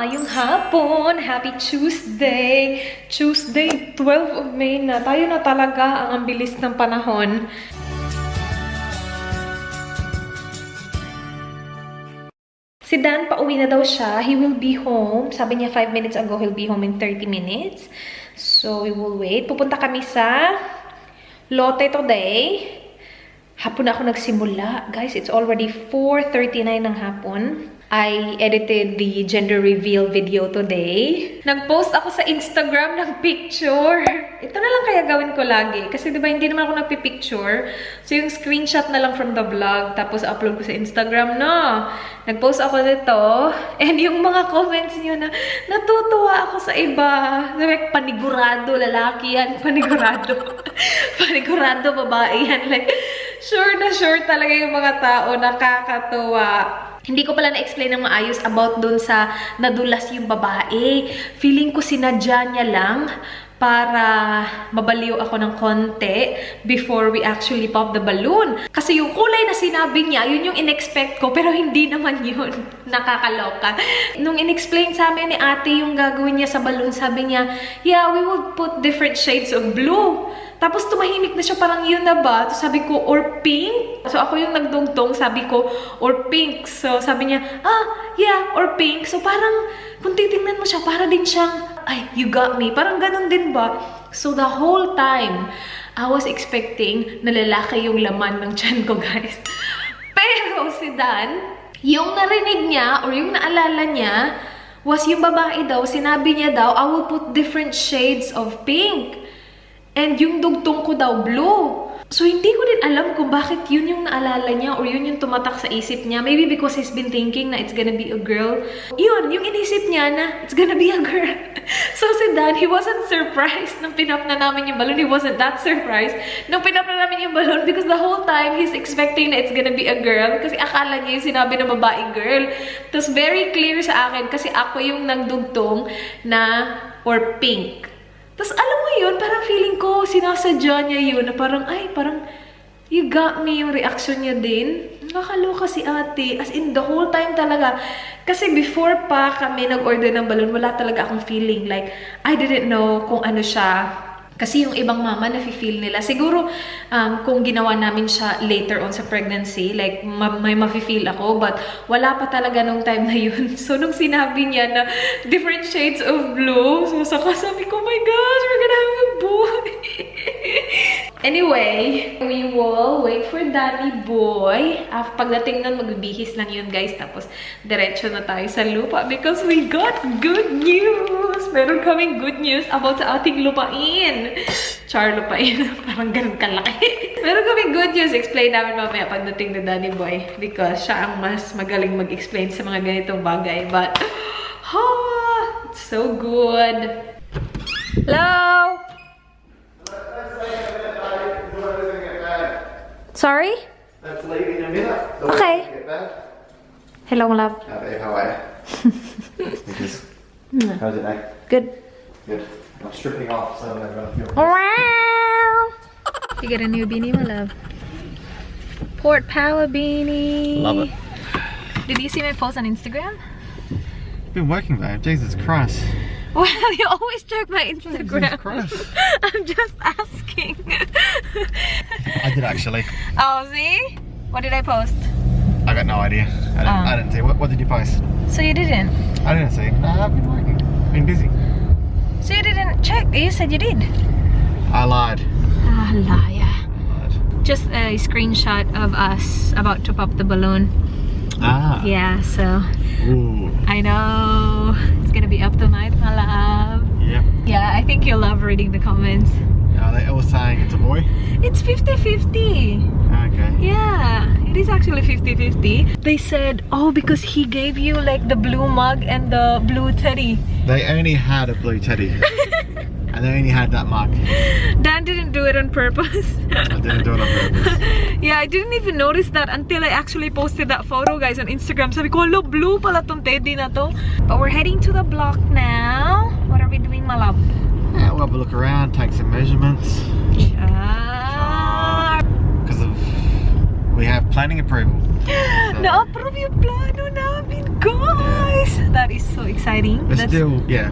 maayong hapon. Happy Tuesday. Tuesday, 12 of May na. Tayo na talaga ang bilis ng panahon. Si Dan, pauwi na daw siya. He will be home. Sabi niya 5 minutes ago, he'll be home in 30 minutes. So, we will wait. Pupunta kami sa Lotte today. Hapon ako nagsimula. Guys, it's already 4:39 ng hapon. I edited the gender reveal video today. Nag-post ako sa Instagram ng picture. Ito na lang kaya gawin ko lagi. Kasi diba hindi naman ako nagpipicture. So yung screenshot na lang from the vlog. Tapos upload ko sa Instagram na. Nag-post ako nito. And yung mga comments niyo na natutuwa ako sa iba. Like, panigurado lalaki yan. Panigurado. Panigurado babae yan. Like, sure na sure talaga yung mga tao. Nakakatuwa. Hindi ko pala na-explain ng maayos about dun sa nadulas yung babae. Feeling ko sinadya niya lang para mabaliw ako ng konti before we actually pop the balloon. Kasi yung kulay na sinabi niya, yun yung in-expect ko, pero hindi naman yun. Nakakaloka. Nung in-explain sa amin ni ate yung gagawin niya sa balloon, sabi niya, yeah, we would put different shades of blue. Tapos tumahimik na siya, parang yun na ba? So sabi ko, or pink? So ako yung nagdungtong, sabi ko, or pink. So sabi niya, yeah, or pink. So parang, kung titingnan mo siya, para din siyang, ay, you got me. Parang ganun din ba? So the whole time, I was expecting na lalaki yung laman ng tiyan ko, guys. Pero si Dan, yung narinig niya, or yung naalala niya, was yung babae daw, sinabi niya daw, I will put different shades of pink. And yung dugtong ko daw, blue. So, hindi ko din alam kung bakit yun yung naalala niya or yun yung tumatak sa isip niya. Maybe because he's been thinking na it's gonna be a girl. Yun, yung inisip niya na it's gonna be a girl. So, si Dan, he wasn't surprised nung pinap na namin yung balloon. He wasn't that surprised nung pinap na namin yung balloon because the whole time, he's expecting na it's gonna be a girl. Kasi akala niya yung sinabi na babae girl. Tapos, very clear sa akin kasi ako yung nagdugtong na or pink. Tapos, alam mo yun, parang feeling ko, sinasadya niya yun, na parang, ay, parang, you got me, yung reaction niya din. Nakakaloka si ate. As in, the whole time talaga. Kasi before pa kami nag-order ng balloon, wala talaga akong feeling. Like, I didn't know kung ano siya. Kasi yung ibang mama, nafe-feel nila. Siguro, kung ginawa namin siya later on sa pregnancy, like, may mafe-feel ako. But, wala pa talaga nung time na yun. So, nung sinabi niya na different shades of blue, so, saka sabi ko, oh my gosh, we're gonna have a boy. Anyway, we will wait for Danny boy. Pagdating nun, magbibihis lang yun, guys. Tapos, diretso na tayo sa lupa because we got good news. Meron kaming good news about sa ating lupain. Char lupain. Parang ganun kalaki. Meron kaming good news. Explain namin mamaya pagdating na Danny boy because siya ang mas magaling mag-explain sa mga ganitong bagay. But, it's so good. Hello? Sorry? That's leaving in a minute. Okay. Hello, my love. How are you? How's it, mate? Good. Good. I'm stripping off, so I'm going to feel. You get a new beanie, my love. Port Power beanie. Love it. Did you see my post on Instagram? Been working, babe. Jesus Christ. Well, you always check my Instagram. Jesus Christ. I'm just asking. I did actually. Oh, see? What did I post? I got no idea. I didn't see. What did you post? So you didn't? I didn't see. No, I've been working. Been busy. So you didn't check? You said you did. I lied. Ah, liar. I lied. Just a screenshot of us about to pop the balloon. Ah. Yeah, so Ooh. I know it's gonna be up tonight, my love. Yep. Yeah, I think you'll love reading the comments. Are they all saying it's a boy? It's 50-50. Okay. Yeah, it is actually 50-50. They said, oh, because he gave you like the blue mug and the blue teddy. They only had a blue teddy. And they only had that mug. Dan didn't do it on purpose. I didn't do it on purpose. Yeah, I didn't even notice that until I actually posted that photo, guys, on Instagram. Sabi ko, look, blue pala tong teddy na to. But we're heading to the block now. What are we doing, my love? Yeah, we'll have a look around, take some measurements. Because we have planning approval. So, Na-approve yung plano namin, guys! That is so exciting. exciting. But still, yeah.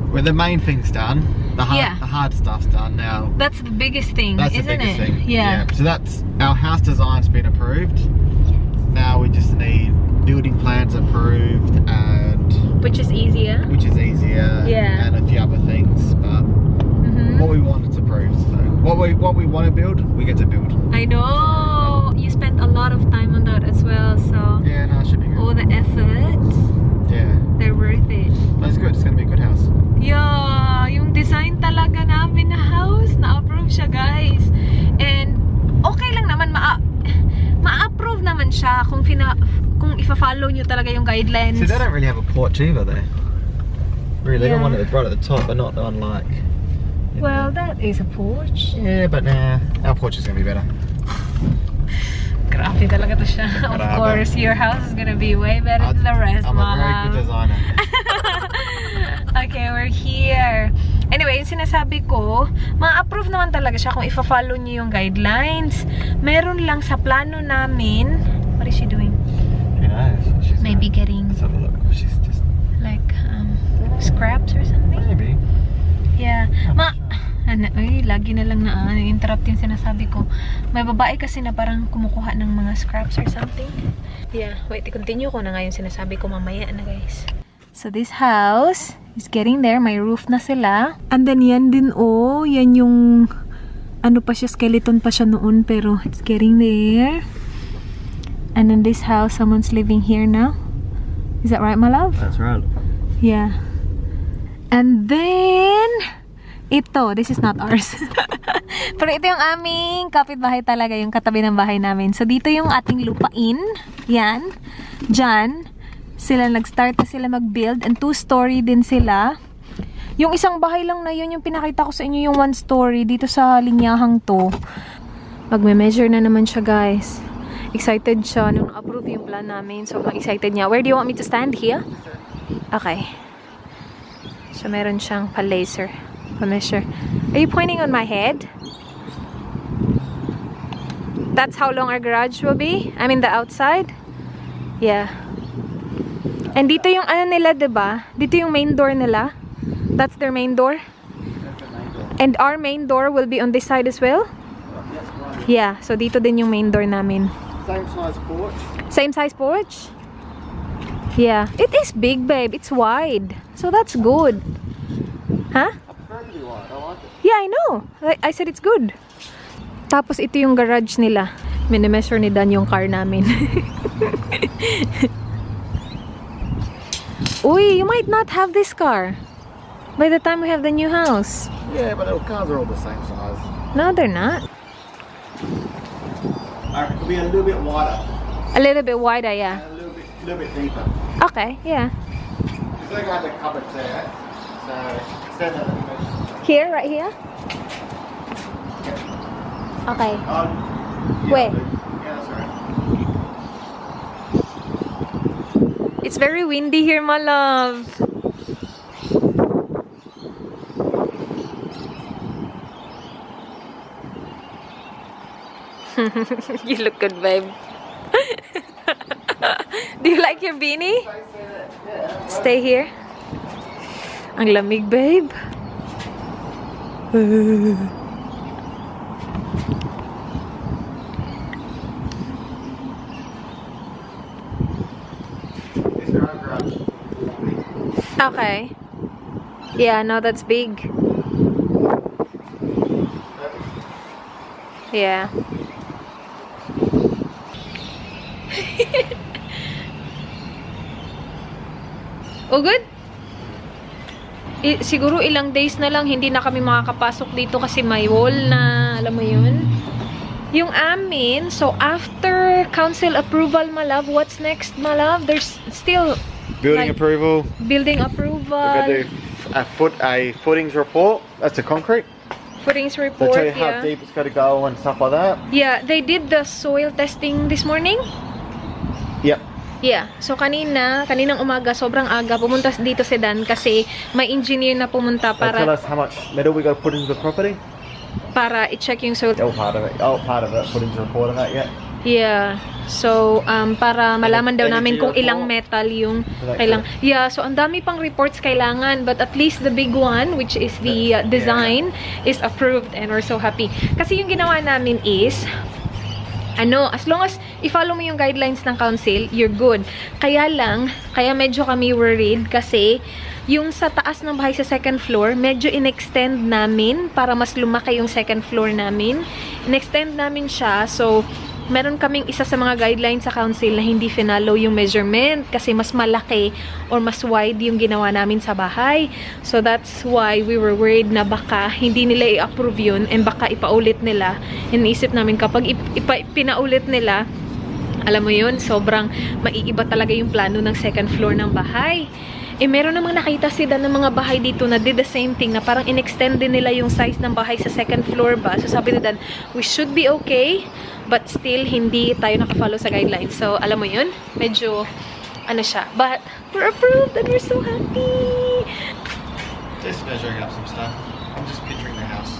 Well, the main thing's done. The hard stuff's done now. That's the biggest thing, That's isn't the biggest it? thing. Yeah. So that's our house design's been approved. Now we just need building plans approved, and Which is easier. Yeah. And a few other things, but what we want is approved. So what we want to build, we get to build. I know. You spent a lot of time on that as well, so Yeah, no, it should be good. all the efforts, Yeah. they're worth it. That's good. It's gonna be a good house. Yeah, yung design talaga namin na house, na-approve siya, guys. And okay lang naman, ma-approve naman siya kung ifa-follow nyo talaga yung guidelines. See, they don't really have a porch either, though. Really, they got Yeah. one right at the top, but not on like. Well, that is a porch. Yeah, but nah, our porch is gonna be better. Grabe talaga to siya. Of Grabe. course, your house is gonna be way better than the rest, I'm a very Mama. good designer. Okay, we're here. Anyway, yung sinasabi ko, ma-approve naman talaga siya kung ifa-follow niyo yung guidelines. Meron lang sa plano namin. What is she doing? Who knows? She's Maybe getting Let's have a look. She's just like scraps or something? maybe. Yeah. Lagi na lang na interrupt yung sinasabi ko. May babae kasi na parang kumukuha ng mga scraps or something. Yeah, wait, i-continue ko na nga yung sinasabi ko mamaya na, guys. So this house is getting there. May roof na sila. And then yan din, oh, yan yung ano pa siya, skeleton pa siya noon, pero it's getting there. And in this house, someone's living here now. Is that right, my love? That's right. Yeah. And then ito, this is not ours. Pero ito yung aming kapitbahay talaga, yung katabi ng bahay namin. So dito yung ating lupain. Yan. Diyan. Sila nag-start na sila mag-build. And 2-story din sila. Yung isang bahay lang na yun, yung pinakita ko sa inyo, yung 1-story dito sa linyahang to. Magme-measure na naman siya, guys. Excited siya nung approve yung plan namin. So excited niya. Where do you want me to stand? Here? Okay. So meron siyang pa-laser. Pa-measure. Are you pointing on my head? That's how long our garage will be? I mean the outside? Yeah. And dito yung ano nila, diba? Dito yung main door nila. That's their main door. And our main door will be on this side as well? Yeah, so dito din yung main door namin. Same size porch. Same size porch? Yeah. It is big, babe. It's wide. So that's good. Huh? Very wide. I like it. Yeah, I know. I said it's good. Tapos ito yung garage nila. Minimeasure ni Dan yung car namin. Uy, you might not have this car by the time we have the new house. Yeah, but the cars are all the same size. No, they're not. It could be a little bit wider. A little bit wider, yeah. And a little bit deeper. Okay, yeah. Because they got the cupboards there. So instead of Here, right here? Okay. yeah, Where? Yeah, that's right. It's very windy here, my love. You look good, babe. Do you like your beanie? Stay here. Ang lamig, babe. This is our garage. Okay. Yeah, no, that's big. Yeah. Oh, good? Siguro ilang days na lang hindi na kami makakapasok dito kasi may wall na, alam mo yun? Yung amin, so after council approval, my love, what's next, my love? There's still Building like, approval. building We've approval, got to do a footings report. That's a concrete. footings They report, tell you how yeah. deep it's got to go and stuff like that. Yeah, they did the soil testing this morning. Yep. Yeah. So kaninang umaga, sobrang aga, pumunta dito si Dan kasi may engineer na pumunta They tell para us how much metal we got to put into the property. i-check yung soil. All part of it. All part of it. Footings report on that. Yeah. Yeah. So, para malaman daw namin kung ilang metal yung kailang. Yeah, so ang dami pang reports kailangan, but at least the big one, which is the design, is approved and we're so happy. Kasi yung ginawa namin is, as long as i-follow mo yung guidelines ng council, you're good. Kaya medyo kami worried kasi yung sa taas ng bahay sa second floor, medyo in-extend namin para mas lumaki yung second floor namin. In-extend namin siya, so meron kaming isa sa mga guidelines sa council na hindi finalo yung measurement kasi mas malaki or mas wide yung ginawa namin sa bahay. So that's why we were worried na baka hindi nila i-approve yun and baka ipaulit nila. Iniisip namin kapag pinaulit nila, alam mo yun, sobrang maiiba talaga yung plano ng second floor ng bahay. Meron namang nakita sila ng mga bahay dito na did the same thing, na parang in-extend din nila yung size ng bahay sa second floor ba. So sabi nila, we should be okay, but still, hindi tayo nakafollow sa guidelines. So, alam mo yun, medyo, siya. But, we're approved and we're so happy! Just measuring up some stuff. I'm just picturing the house.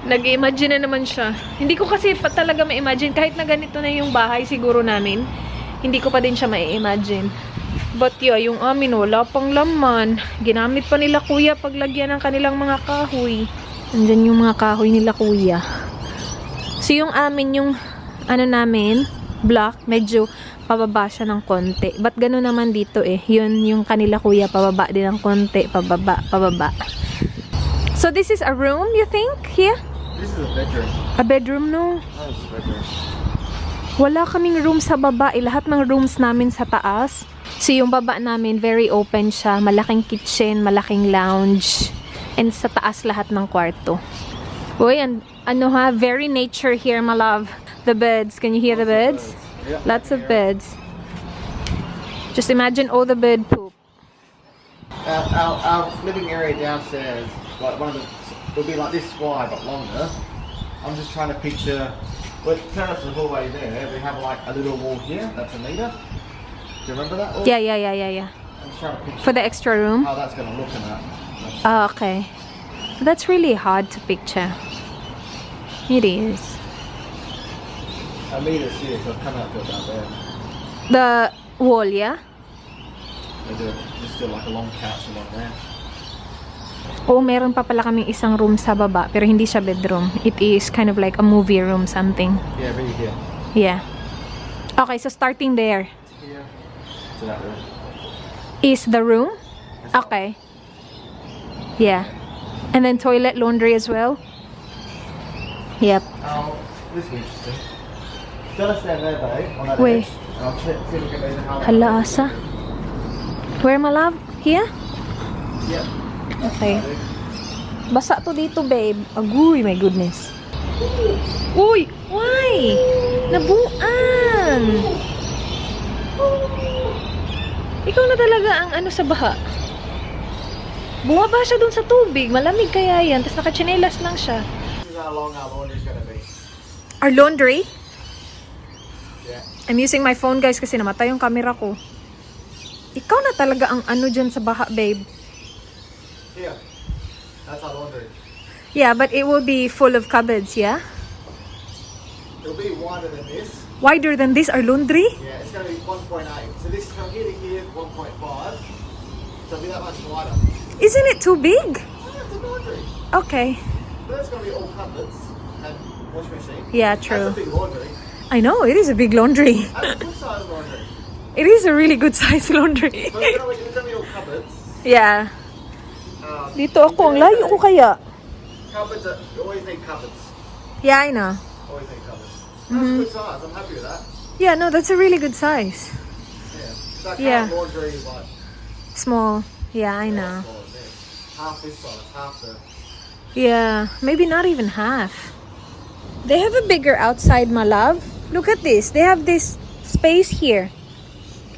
Nag-imagine na naman siya. Hindi ko kasi talaga ma-imagine, kahit na ganito na yung bahay siguro namin, hindi ko pa din siya ma-imagine. But yung amin, wala pang laman. Ginamit pa nila kuya paglagyan ng kanilang mga kahoy. Andyan yung mga kahoy nila kuya. So yung amin, yung namin, block, medyo pababa siya ng konti. But gano'n naman dito Yun yung kanila kuya, pababa din ng konti. Pababa. So this is a room, you think? Here? This is a bedroom. A bedroom, no? Oh, it's a bedroom. Wala kaming room sa baba. Lahat ng rooms namin sa taas. So, yung baba namin, very open siya. Malaking kitchen, malaking lounge. And sa taas lahat ng kwarto. Uy, and very nature here, my love. The beds. Can you hear the beds? Yeah. Lots of beds. Just imagine all the bed poop. Our living area downstairs, like will be like this wide but longer. I'm just trying to picture. Well, turn us the hallway there. We have like a little wall here. That's a meter. Do you remember that wall? Yeah. I'm just trying to picture For the extra room? how that's going to look in that. Oh, okay. That's really hard to picture. It is. A meter's here, so come out to about there. The wall, yeah? There's still like a long couch along there. Oh, meron pa pala kaming isang room sa baba, pero hindi siya bedroom. It is kind of like a movie room something. Yeah, right here. Yeah. Okay, so starting there. Here. To that room. Is the room? Okay. Yeah. And then toilet, laundry as well? Yep. Oh, this is interesting. Gotta stand there, babe, on that Wait. edge. And I'll see if we can measure how Hala, asa? Where, my love? Here? Yep. Okay. Basa to dito, babe. Agoy, my goodness. Uy! Why? Nabuang! Ikaw na talaga ang sa baha. Bumaba siya dun sa tubig. Malamig kaya yan. Tapos nakachinelas lang siya. This is how long our laundry's gonna be. Our laundry? Yeah. I'm using my phone, guys, kasi namatay yung camera ko. Ikaw na talaga ang dyan sa baha, babe. Here. That's our laundry. Yeah, but it will be full of cupboards, yeah? It'll be wider than this. Wider than this, our laundry? Yeah, it's gonna be 1.8. So this from here to here, 1.5. So it'll be that much wider. Isn't it too big? Oh, it's a laundry. Okay. But that's gonna be all cupboards and washing machine. Yeah, true. That's a big laundry. I know, it is a big laundry. That's a good size laundry. It is a really good size laundry. But it's gonna be all cupboards. Yeah. Dito ako, ang layo ko kaya. Cupboards you always need cupboards. Yeah, I know. Always need cupboards. That's a good size. I'm happy with that. Yeah, no, that's a really good size. Yeah. That Yeah. current laundry is like Small. Yeah, I know. smaller than this. Half this size, half the. Yeah, maybe not even half. They have a bigger outside, my love. Look at this. They have this space here.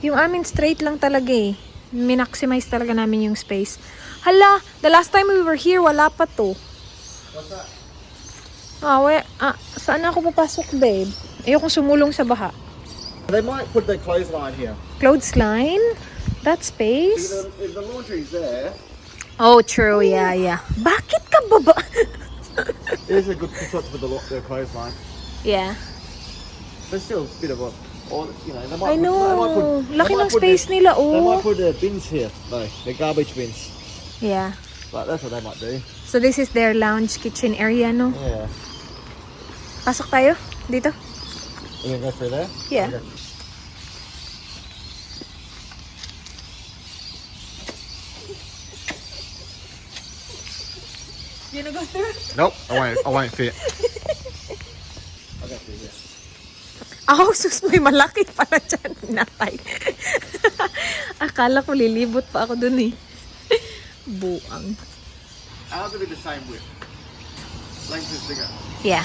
Yung amin straight lang talaga eh. Minaximize talaga namin yung space. Hala, the last time we were here, wala pa to. What's that? Saan ako papasok, babe? Ayokong sumulong sa baha. They might put their clothesline here. Clothesline? That space? If the laundry's there, Oh, true. Yeah. Bakit ka baba? there's a good spot to put their clothesline. Yeah. but still a bit of a, or you know, they I might. know. They might put, Laki they might ng put space the, nila, They might oh. put the bins here, though, the garbage bins. Yeah. But that's what they might do. So this is their lounge kitchen area, no? Yeah. Pasok tayo dito. You gonna go through there? Yeah. Okay. You wanna go through? Nope, I won't fit. I'll go through here. Ako, sus, may malaki pala dyan. Natay. Akala ko lilibot pa ako dun eh. Buang. Ours will be the same width. Length is bigger. Yeah.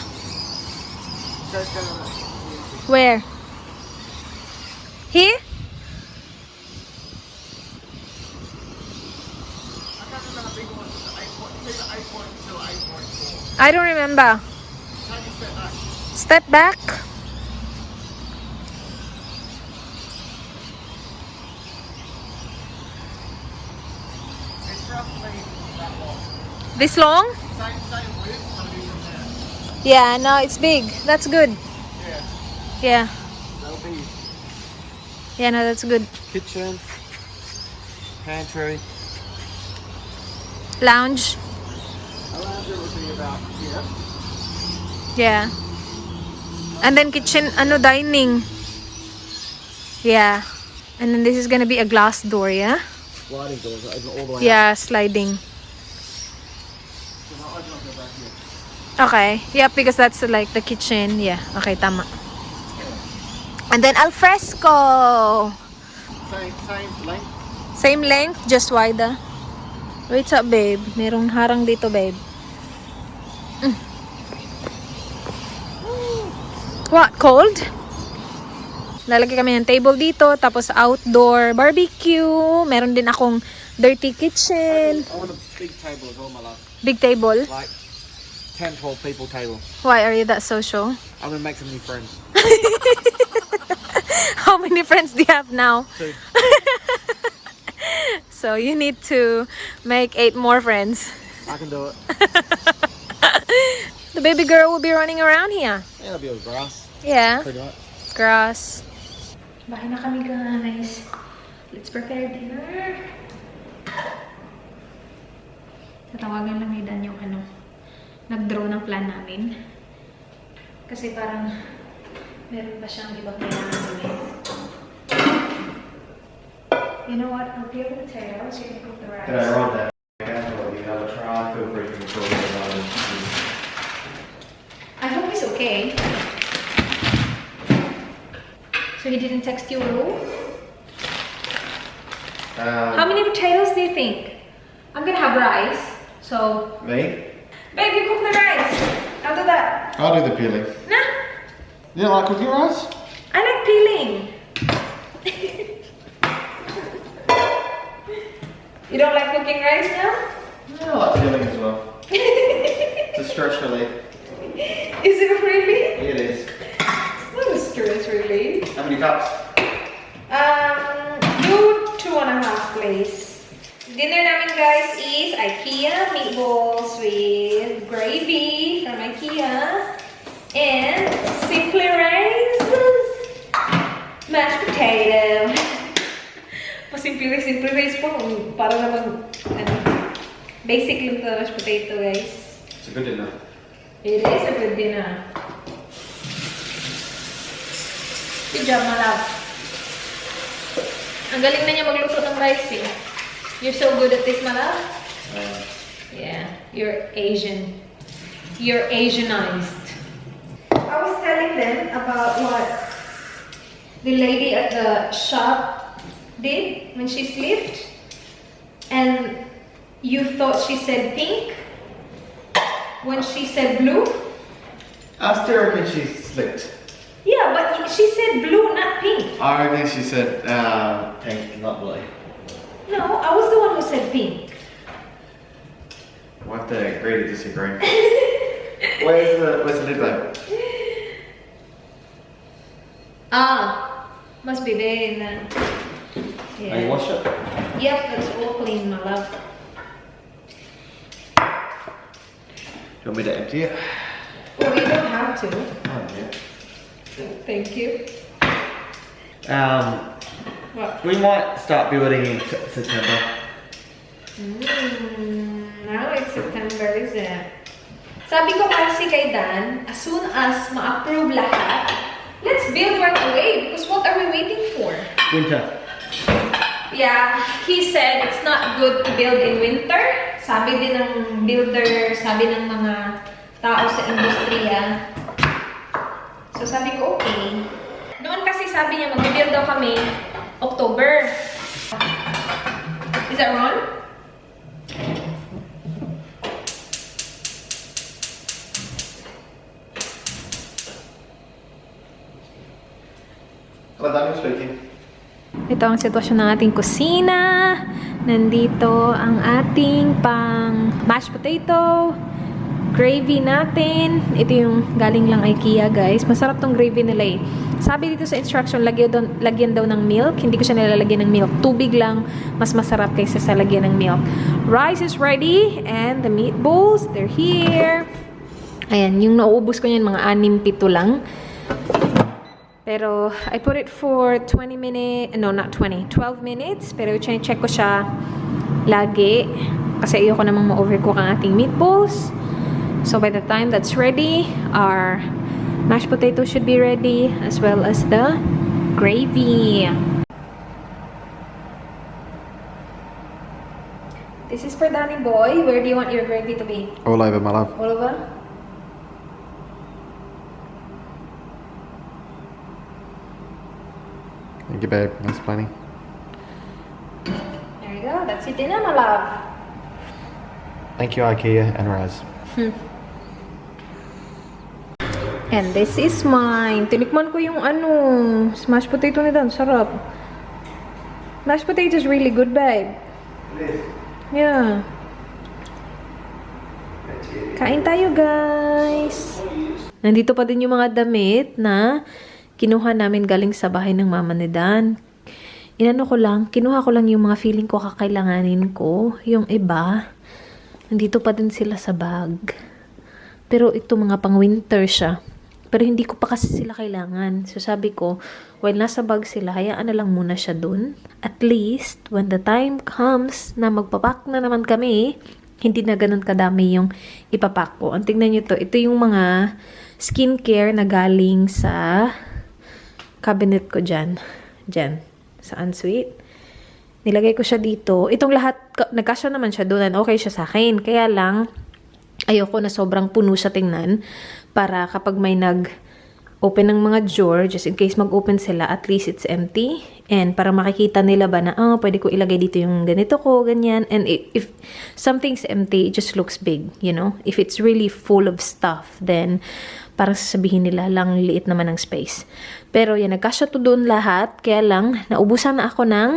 So it's going to Where? Here? I can't remember how big it was. It's 8.2 or 8.4. I don't remember. How do you step back? Step back. It's roughly that long. This long? Same width, but it'll be from there. Yeah, no, it's big. That's good. Yeah, Yeah. that'll be Yeah, no, that's good. kitchen, pantry. Lounge. A lounge will be about here. Yeah. And then kitchen, dining. Yeah. And then this is gonna be a glass door, yeah? Sliding doors that open all the way up. Yeah, sliding. So I'll open up the back here. Okay. Yeah, because that's like the kitchen. Yeah. Okay, tama. And then al fresco. Same length. Same length, just wider. Wait up, babe. Merong harang dito, babe. What? Cold? Lalagay kami ng table dito, tapos outdoor barbecue. Meron din akong dirty kitchen. I want a big table as well, my love. Big table. Like 10, 12 people table. Why are you that social? I'm gonna make some new friends. How many friends do you have now? 2. So you need to make 8 more friends. I can do it. The baby girl will be running around here. Yeah, it'll be all grass. Yeah, Pretty much. grass. Bahay na kami, guys. Let's prepare dinner. Tatawagan lang ni Dan yung nag-draw ng plan namin. Kasi parang meron pa siyang ibang kailangan gawin. You know what? I'll peel the potatoes. You can cook the rice. Can I run that again, or you have a try? Feel free to control it. I hope he's okay. So he didn't text you, Ru? How many potatoes do you think? I'm gonna have rice. So, Me? babe, you cook the rice. I'll do that. I'll do the peeling. Nah, You don't like cooking rice? I like peeling. You don't like cooking rice now? Yeah, I like peeling as well. It's a stress relief. Is it really? It is. It's not a stress, really. How many cups? Do 2.5, please. Dinner namin, guys, is IKEA meatballs with gravy from IKEA and Simply Rice mashed potato. Simple rice po, para naman basic lang to mashed potato, guys. It's a good dinner. It is a good dinner. Good job, my love. Ang galing na niya magluto ng rice eh. You're so good at this, my love. Yeah, you're Asian. You're Asianized. I was telling them about what the lady at the shop did when she slipped, and you thought she said pink when she said blue. I still reckon she slipped. Yeah, but she said blue, not pink. I reckon she said pink, not blue. No, I was the one who said pink. We'll have to agree to disagree. Where's the lid label? Ah, must be there in the... Yeah. Oh, you wash it? Yep, that's all clean, my love. Do you want me to empty it? Well, you don't have to. Oh, yeah. Thank you. What? We might start building in September. Now it's September, is it? Sabi ko kasi kay Dan, as soon as ma-approve lahat, let's build right away. Because what are we waiting for? Winter. Yeah, he said it's not good to build in winter. Sabi din ng builder, sabi ng mga tao sa industriya. So sabi ko, okay. Noon kasi sabi niya, mag-build daw kami October. Is that wrong? Ito ang sitwasyon ng ating kusina. Nandito ang ating pang mashed potato. Gravy natin. Ito yung galing lang IKEA, guys. Masarap tong gravy nila eh. Sabi dito sa instruction, lagyan daw ng milk. Hindi ko siya nilalagyan ng milk. Tubig lang. Mas masarap kaysa sa lagyan ng milk. Rice is ready. And the meatballs, they're here. Ayan, yung nauubos ko niyan, mga 6-7 lang. Pero, I put it for 20 minutes, no, not 20, 12 minutes. Pero, check ko siya lagi. Kasi ayoko namang ma-overcook ang ating meatballs. So, by the time that's ready, our mashed potato should be ready, as well as the gravy. This is for Danny Boy. Where do you want your gravy to be? All over, my love. All over? Thank you, babe. That's plenty. There you go. That's your dinner, my love. Thank you, IKEA and Raz. And this is mine. Tinikman ko yung smashed potato nila. Sarap. Mashed potato is really good, babe. It is. Yeah. Kain tayo, guys. Nandito pa din yung mga damit na kinuha namin galing sa bahay ng mama ni Dan. Kinuha ko lang yung mga feeling ko kakailanganin ko. Yung iba, nandito pa din sila sa bag. Pero ito mga pang winter siya. Pero hindi ko pa kasi sila kailangan. So sabi ko, while nasa bag sila, hayaan na lang muna siya dun. At least, when the time comes na magpapak na naman kami, hindi na ganun kadami yung ipapak ko. Ang tingnan nyo to, ito yung mga skincare na galing sa cabinet ko dyan. Dyan. Sa ensuite. Nilagay ko siya dito. Itong lahat, nagkasya naman siya doon. Okay siya sa akin. Kaya lang, ayoko na sobrang puno siya tingnan. Para kapag may nag-open ng mga drawer, just in case mag-open sila, at least it's empty. And para makikita nila ba na, pwede ko ilagay dito yung ganito ko, ganyan. And if something's empty, it just looks big, you know? If it's really full of stuff, then parang sasabihin nila lang liit naman ng space. Pero yan, nagkasya to doon lahat. Kaya lang, naubusan na ako ng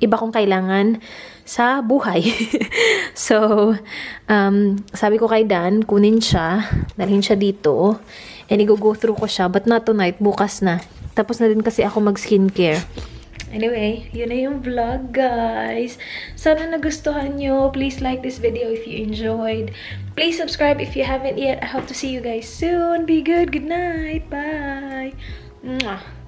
iba kong kailangan sa buhay. So, sabi ko kay Dan, kunin siya, dalhin siya dito, and i-go through ko siya, but not tonight, bukas na. Tapos na din kasi ako mag-skincare. Anyway, yun na yung vlog, guys. Sana nagustuhan nyo. Please like this video if you enjoyed. Please subscribe if you haven't yet. I hope to see you guys soon. Be good. Good night. Bye. Mwah.